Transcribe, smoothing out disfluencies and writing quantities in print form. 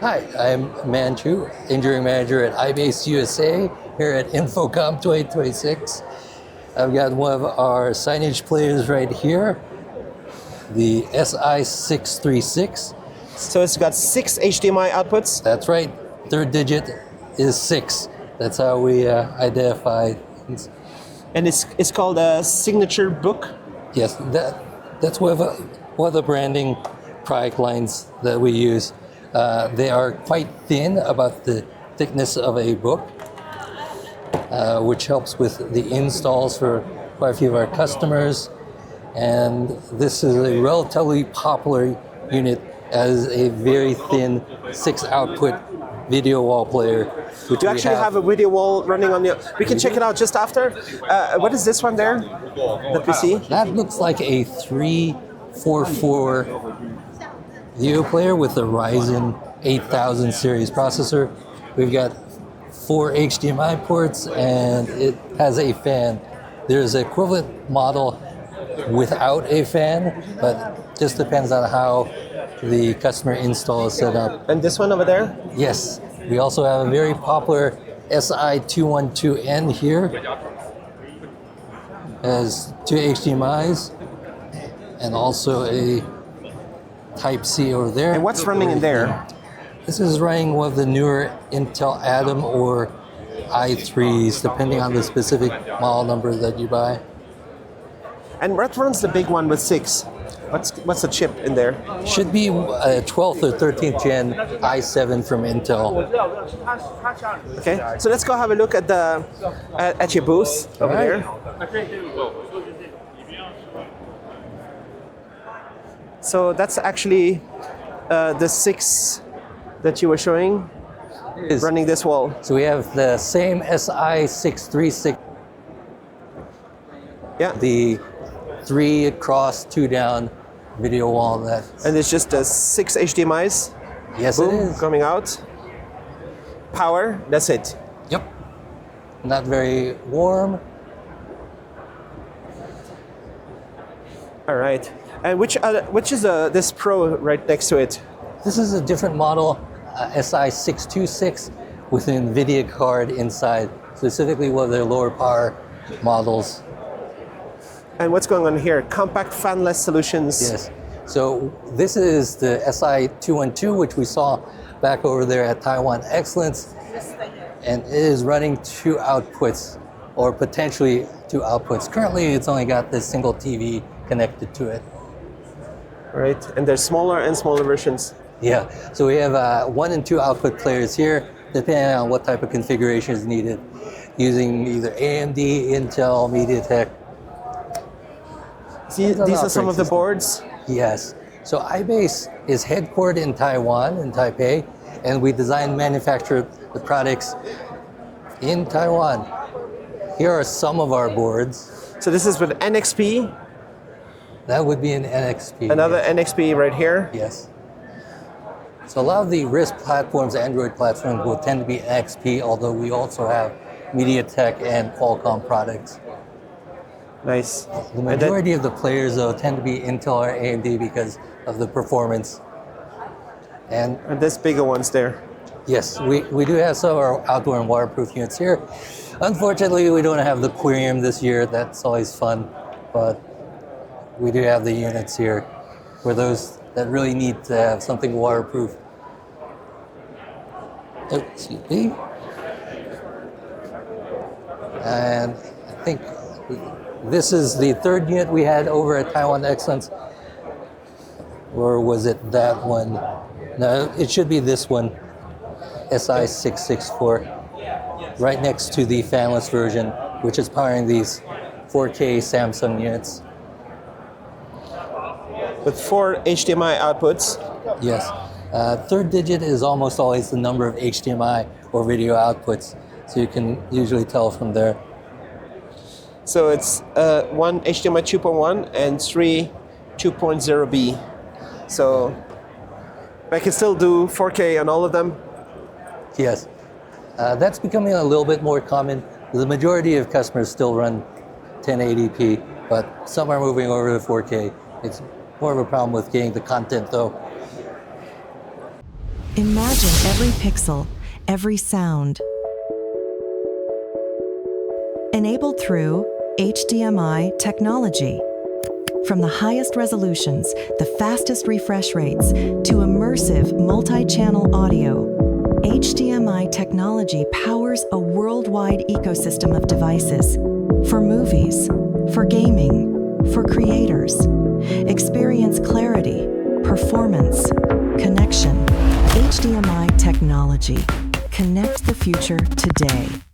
Hi, I'm Manchu, Engineering Manager at iBase USA here at InfoComm 2026. I've got one of our signage players right here, the SI636. So it's got 6 HDMI outputs. That's right, third digit is 6. That's how we identify things. And it's called a signature book. Yes, that's one of the branding product lines that we use. They are quite thin, about the thickness of a book, which helps with the installs for quite a few of our customers. And this is a relatively popular unit as a very thin 6-output video wall player. Do you actually have a video wall running on your... We can check it out just after. What is this one there that we see? That looks like a 344 video player with a Ryzen 8000 series processor. We've got 4 HDMI ports and it has a fan. There's an equivalent model without a fan, but just depends on how the customer install is set up. And this one over there? Yes. We also have a very popular SI212N here. It has 2 HDMIs and also a Type-C over there. And what's running in there? This is running one of the newer Intel Atom or i3s, depending on the specific model number that you buy. And what runs the big one with 6? What's the chip in there? Should be a 12th or 13th gen i7 from Intel. Okay, so let's go have a look at the at your booth over there. So that's actually the 6 that you were showing running this wall. So we have the same SI636. Yeah. The 3 across, 2 down video wall. And it's just 6 HDMIs. Yes, Boom, it is. coming out. Power, that's it. Yep. Not very warm. All right. And which is this Pro right next to it? This is a different model, SI626, with an Nvidia card inside, specifically one of their lower power models. And what's going on here? Compact fanless solutions. Yes. So this is the SI212, which we saw back over there at Taiwan Excellence, and it is running 2 outputs, or potentially 2 outputs. Currently, it's only got this single TV connected to it. Right, and there's smaller and smaller versions. Yeah, so we have 1 and 2 output players here, depending on what type of configuration is needed, using either AMD, Intel, MediaTek. See, these are some of the boards. Yes. So iBase is headquartered in Taiwan, in Taipei, and we design and manufacture the products in Taiwan. Here are some of our boards. So this is with NXP. That would be an NXP. Another NXP right here. Yes. So a lot of the RISC platforms, Android platforms, will tend to be NXP, although we also have MediaTek and Qualcomm products. Nice. The majority of the players, though, tend to be Intel or AMD because of the performance. And this bigger ones there. yes, we do have some of our outdoor and waterproof units here. Unfortunately, we don't have the aquarium this year. That's always fun, but we do have the units here for those that really need to have something waterproof. Oh, excuse me. And I think this is the 3rd unit we had over at Taiwan Excellence. Or was it that one? No, it should be this one, SI664, right next to the fanless version, which is powering these 4K Samsung units. With 4 HDMI outputs. Yes. 3rd digit is almost always the number of HDMI or video outputs, so you can usually tell from there. So it's 1 HDMI 2.1 and 3 2.0B. So I can still do 4K on all of them? Yes. That's becoming a little bit more common. The majority of customers still run 1080p, but some are moving over to 4K. It's more of a problem with getting the content, though. Imagine every pixel, every sound. Enabled through HDMI technology. From the highest resolutions, the fastest refresh rates, to immersive multi-channel audio, HDMI technology powers a worldwide ecosystem of devices for movies, for gaming, for creators. Experience clarity, performance, connection. HDMI technology. Connect the future today.